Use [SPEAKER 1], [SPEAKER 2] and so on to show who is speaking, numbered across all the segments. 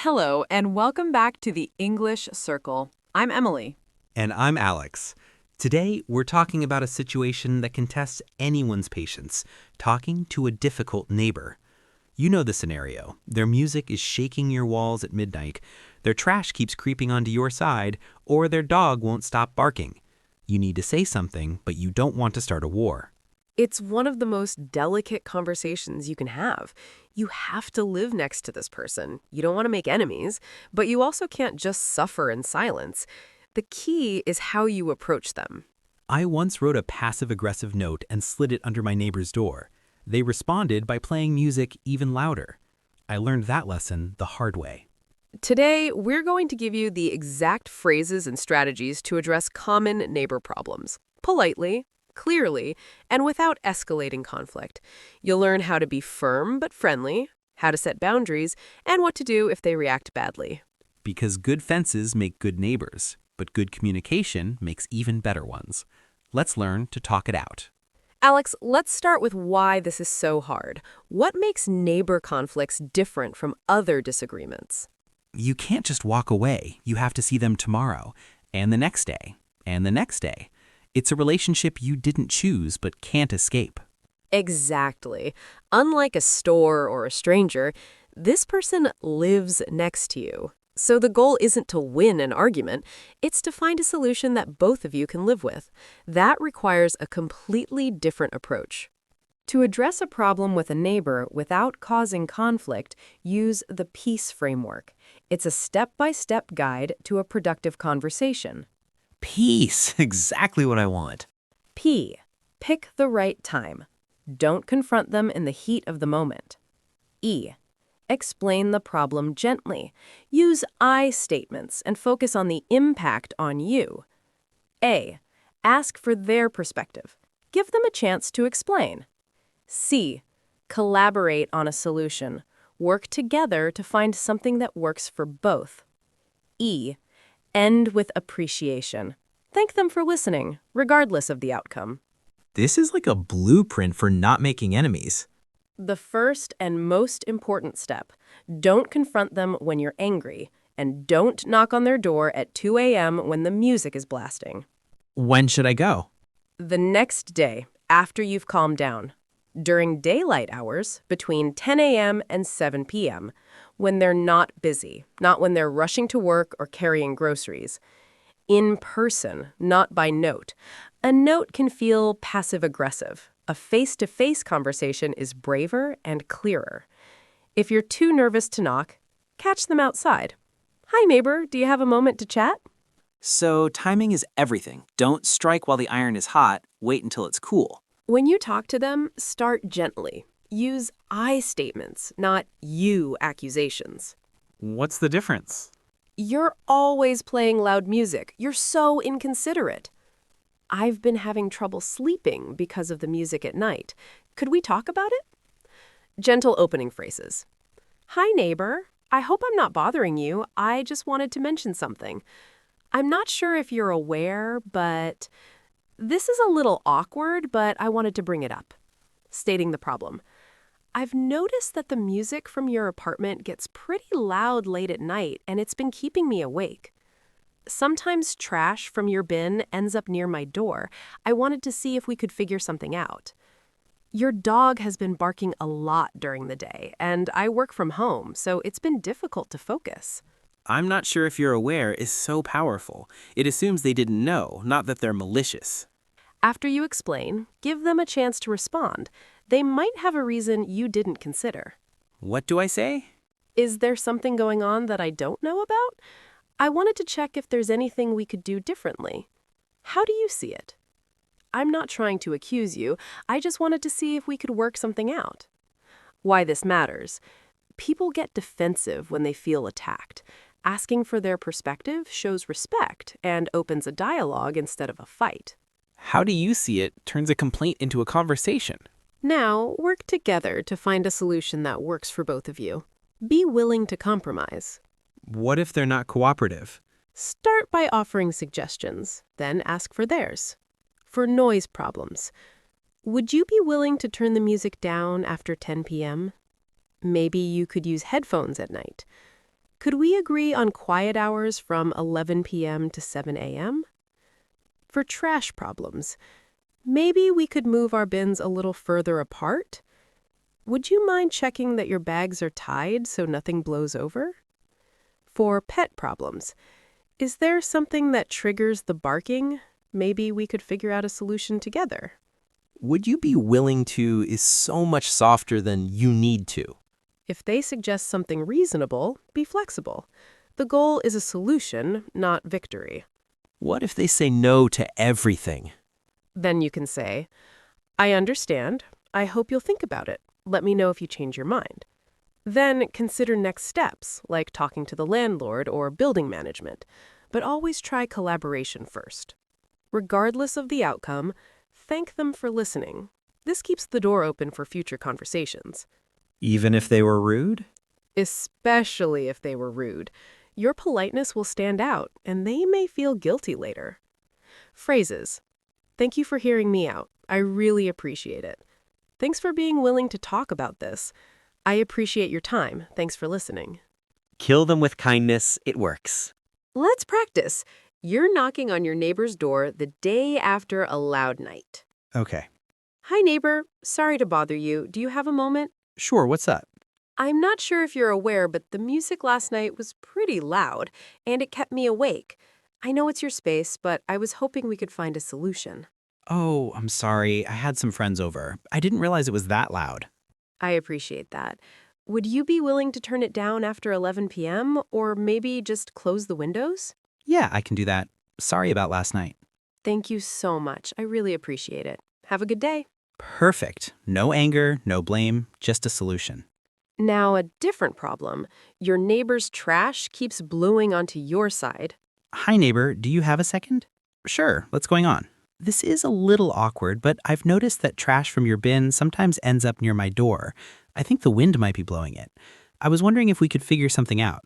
[SPEAKER 1] Hello, and welcome back to the English Circle. I'm Emily.
[SPEAKER 2] And I'm Alex. Today, we're talking about a situation that can test anyone's patience, talking to a difficult neighbor. You know the scenario. Their music is shaking your walls at midnight, their trash keeps creeping onto your side, or their dog won't stop barking. You need to say something, but you don't want to start a war.
[SPEAKER 1] It's one of the most delicate conversations you can have. You have to live next to this person. You don't want to make enemies, but you also can't just suffer in silence. The key is how you approach them.
[SPEAKER 2] I once wrote a passive-aggressive note and slid it under my neighbor's door. They responded by playing music even louder. I learned that lesson the hard way.
[SPEAKER 1] Today, we're going to give you the exact phrases and strategies to address common neighbor problems, politely, clearly, and without escalating conflict. You'll learn how to be firm but friendly, how to set boundaries, and what to do if they react badly.
[SPEAKER 2] Because good fences make good neighbors, but good communication makes even better ones. Let's learn to talk it out.
[SPEAKER 1] Alex, let's start with why this is so hard. What makes neighbor conflicts different from other disagreements?
[SPEAKER 2] You can't just walk away. You have to see them tomorrow, and the next day, and the next day. It's a relationship you didn't choose but can't escape.
[SPEAKER 1] Exactly. Unlike a store or a stranger, this person lives next to you. So the goal isn't to win an argument, it's to find a solution that both of you can live with. That requires a completely different approach. To address a problem with a neighbor without causing conflict, use the P.E.A.C.E Framework. It's a step-by-step guide to a productive conversation.
[SPEAKER 2] Peace, exactly what I want.
[SPEAKER 1] P. Pick the right time. Don't confront them in the heat of the moment. E. Explain the problem gently. Use I statements and focus on the impact on you. A. Ask for their perspective. Give them a chance to explain. C. Collaborate on a solution. Work together to find something that works for both. E. End with appreciation. Thank them for listening, regardless of the outcome.
[SPEAKER 3] This is like a blueprint for not making enemies.
[SPEAKER 1] The first and most important step, don't confront them when you're angry, and don't knock on their door at 2 a.m. when the music is blasting.
[SPEAKER 3] When should I go?
[SPEAKER 1] The next day, after you've calmed down. During daylight hours, between 10 a.m. and 7 p.m., when they're not busy, not when they're rushing to work or carrying groceries. In person, not by note. A note can feel passive-aggressive. A face-to-face conversation is braver and clearer. If you're too nervous to knock, catch them outside. Hi, neighbor, do you have a moment to chat?
[SPEAKER 4] So timing is everything. Don't strike while the iron is hot. Wait until it's cool.
[SPEAKER 1] When you talk to them, start gently. Use I statements, not you accusations.
[SPEAKER 2] What's the difference?
[SPEAKER 1] You're always playing loud music. You're so inconsiderate. I've been having trouble sleeping because of the music at night. Could we talk about it? Gentle opening phrases. Hi, neighbor. I hope I'm not bothering you. I just wanted to mention something. I'm not sure if you're aware, but this is a little awkward, but I wanted to bring it up. Stating the problem. I've noticed that the music from your apartment gets pretty loud late at night, and it's been keeping me awake. Sometimes trash from your bin ends up near my door. I wanted to see if we could figure something out. Your dog has been barking a lot during the day, and I work from home, so it's been difficult to focus.
[SPEAKER 4] I'm not sure if you're aware is so powerful. It assumes they didn't know, not that they're malicious.
[SPEAKER 1] After you explain, give them a chance to respond. They might have a reason you didn't consider.
[SPEAKER 4] What do I say?
[SPEAKER 1] Is there something going on that I don't know about? I wanted to check if there's anything we could do differently. How do you see it? I'm not trying to accuse you. I just wanted to see if we could work something out. Why this matters. People get defensive when they feel attacked. Asking for their perspective shows respect and opens a dialogue instead of a fight.
[SPEAKER 4] How do you see it turns a complaint into a conversation?
[SPEAKER 1] Now, work together to find a solution that works for both of you. Be willing to compromise.
[SPEAKER 2] What if they're not cooperative?
[SPEAKER 1] Start by offering suggestions, then ask for theirs. For noise problems, would you be willing to turn the music down after 10 p.m.? Maybe you could use headphones at night. Could we agree on quiet hours from 11 p.m. to 7 a.m.? For trash problems, maybe we could move our bins a little further apart? Would you mind checking that your bags are tied so nothing blows over? For pet problems, is there something that triggers the barking? Maybe we could figure out a solution together.
[SPEAKER 4] Would you be willing to is so much softer than you need to.
[SPEAKER 1] If they suggest something reasonable, be flexible. The goal is a solution, not victory.
[SPEAKER 4] What if they say no to everything?
[SPEAKER 1] Then you can say, I understand. I hope you'll think about it. Let me know if you change your mind. Then consider next steps, like talking to the landlord or building management, but always try collaboration first. Regardless of the outcome, thank them for listening. This keeps the door open for future conversations.
[SPEAKER 2] Even if they were rude?
[SPEAKER 1] Especially if they were rude. Your politeness will stand out, and they may feel guilty later. Phrases. Thank you for hearing me out. I really appreciate it. Thanks for being willing to talk about this. I appreciate your time. Thanks for listening.
[SPEAKER 5] Kill them with kindness. It works.
[SPEAKER 1] Let's practice. You're knocking on your neighbor's door the day after a loud night.
[SPEAKER 2] Okay.
[SPEAKER 1] Hi, neighbor. Sorry to bother you. Do you have a moment?
[SPEAKER 2] Sure, what's up?
[SPEAKER 1] I'm not sure if you're aware, but the music last night was pretty loud, and it kept me awake. I know it's your space, but I was hoping we could find a solution.
[SPEAKER 2] Oh, I'm sorry. I had some friends over. I didn't realize it was that loud.
[SPEAKER 1] I appreciate that. Would you be willing to turn it down after 11 p.m., or maybe just close the windows?
[SPEAKER 2] Yeah, I can do that. Sorry about last night.
[SPEAKER 1] Thank you so much. I really appreciate it. Have a good day.
[SPEAKER 2] Perfect. No anger, no blame, just a solution.
[SPEAKER 1] Now, a different problem. Your neighbor's trash keeps bluing onto your side.
[SPEAKER 2] Hi, neighbor. Do you have a second? Sure. What's going on? This is a little awkward, but I've noticed that trash from your bin sometimes ends up near my door. I think the wind might be blowing it. I was wondering if we could figure something out.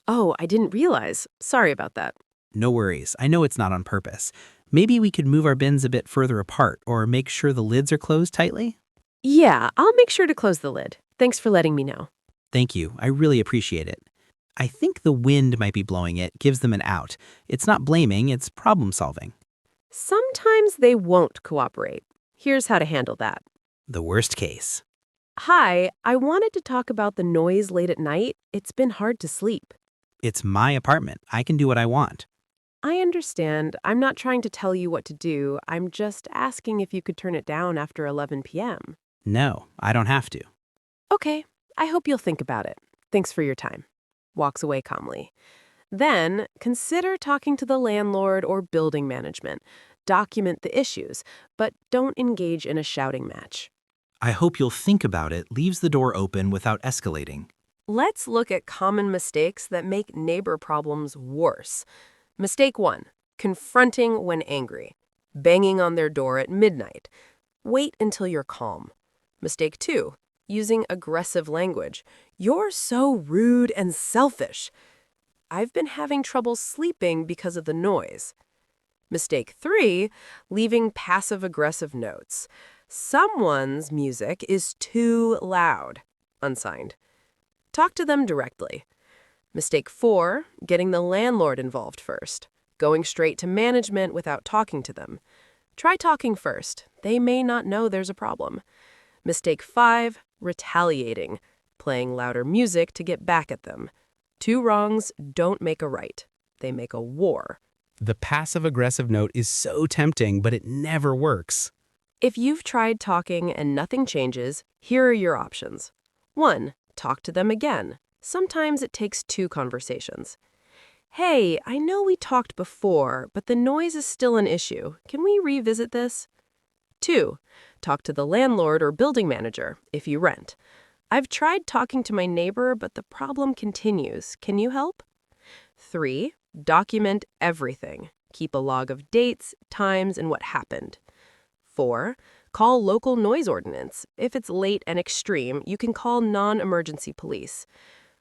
[SPEAKER 1] Oh, I didn't realize. Sorry about that.
[SPEAKER 2] No worries. I know it's not on purpose. Maybe we could move our bins a bit further apart or make sure the lids are closed tightly?
[SPEAKER 1] Yeah, I'll make sure to close the lid. Thanks for letting me know.
[SPEAKER 2] Thank you. I really appreciate it. I think the wind might be blowing it, gives them an out. It's not blaming, it's problem solving.
[SPEAKER 1] Sometimes they won't cooperate. Here's how to handle that.
[SPEAKER 2] The worst case.
[SPEAKER 1] Hi, I wanted to talk about the noise late at night. It's been hard to sleep.
[SPEAKER 2] It's my apartment. I can do what I want.
[SPEAKER 1] I understand. I'm not trying to tell you what to do. I'm just asking if you could turn it down after 11 p.m.
[SPEAKER 2] No, I don't have to.
[SPEAKER 1] Okay, I hope you'll think about it. Thanks for your time. Walks away calmly. Then, consider talking to the landlord or building management. Document the issues, but don't engage in a shouting match.
[SPEAKER 2] I hope you'll think about it leaves the door open without escalating.
[SPEAKER 1] Let's look at common mistakes that make neighbor problems worse. Mistake 1, confronting when angry. Banging on their door at midnight. Wait until you're calm. Mistake 2, using aggressive language. You're so rude and selfish. I've been having trouble sleeping because of the noise. Mistake 3, leaving passive-aggressive notes. Someone's music is too loud. Unsigned. Talk to them directly. Mistake 4, getting the landlord involved first. Going straight to management without talking to them. Try talking first. They may not know there's a problem. Mistake 5, retaliating. Playing louder music to get back at them. 2 wrongs don't make a right. They make a war.
[SPEAKER 2] The passive-aggressive note is so tempting, but it never works.
[SPEAKER 1] If you've tried talking and nothing changes, here are your options. 1, talk to them again. Sometimes it takes 2 conversations. Hey, I know we talked before, but the noise is still an issue. Can we revisit this? 2, talk to the landlord or building manager if you rent. I've tried talking to my neighbor, but the problem continues. Can you help? 3, document everything. Keep a log of dates, times, and what happened. 4, call local noise ordinance. If it's late and extreme, you can call non-emergency police.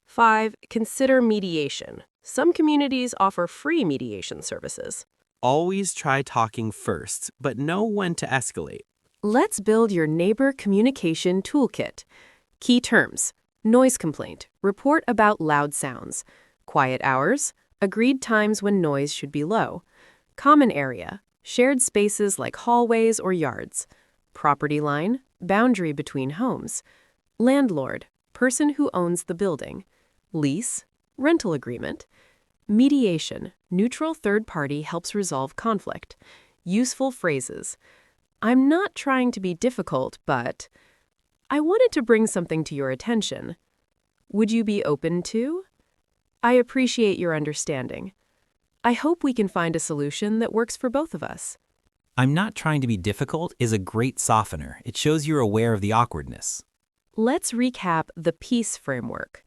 [SPEAKER 1] 5, consider mediation. Some communities offer free mediation services.
[SPEAKER 4] Always try talking first, but know when to escalate.
[SPEAKER 1] Let's build your neighbor communication toolkit. Key terms: noise complaint, report about loud sounds. Quiet hours, agreed times when noise should be low. Common area, shared spaces like hallways or yards. Property line, boundary between homes. Landlord, person who owns the building. Lease, rental agreement. Mediation, neutral third party helps resolve conflict. Useful phrases. I'm not trying to be difficult, but I wanted to bring something to your attention. Would you be open to? I appreciate your understanding. I hope we can find a solution that works for both of us.
[SPEAKER 3] I'm not trying to be difficult is a great softener. It shows you're aware of the awkwardness.
[SPEAKER 1] Let's recap the P.E.A.C.E Framework.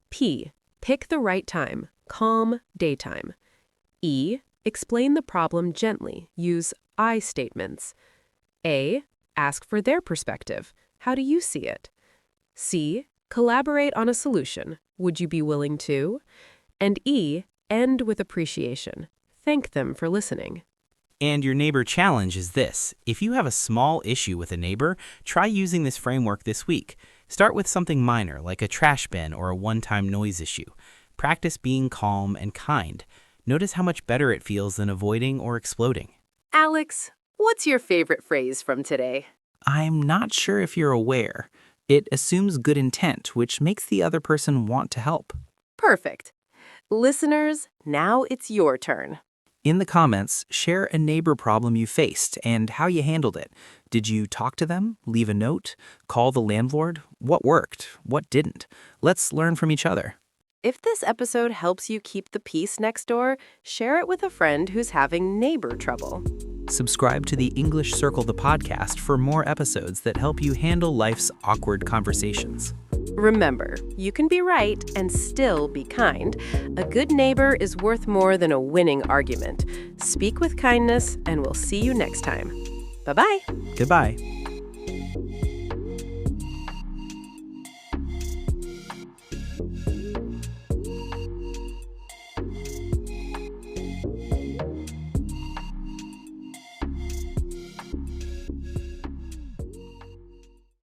[SPEAKER 1] P. Pick the right time. Calm, daytime. E. Explain the problem gently. Use I statements. A. Ask for their perspective. How do you see it? C. Collaborate on a solution. Would you be willing to? And E. End with appreciation. Thank them for listening.
[SPEAKER 3] And your neighbor challenge is this. If you have a small issue with a neighbor, try using this framework this week. Start with something minor, like a trash bin or a one-time noise issue. Practice being calm and kind. Notice how much better it feels than avoiding or exploding.
[SPEAKER 1] Alex, what's your favorite phrase from today?
[SPEAKER 3] I'm not sure if you're aware. It assumes good intent, which makes the other person want to help.
[SPEAKER 1] Perfect. Listeners, now it's your turn.
[SPEAKER 3] In the comments, share a neighbor problem you faced and how you handled it. Did you talk to them, leave a note, call the landlord? What worked? What didn't? Let's learn from each other.
[SPEAKER 1] If this episode helps you keep the peace next door, share it with a friend who's having neighbor trouble.
[SPEAKER 3] Subscribe to the English Circle the podcast for more episodes that help you handle life's awkward conversations.
[SPEAKER 1] Remember, you can be right and still be kind. A good neighbor is worth more than a winning argument. Speak with kindness, and we'll see you next time. Bye-bye.
[SPEAKER 3] Goodbye.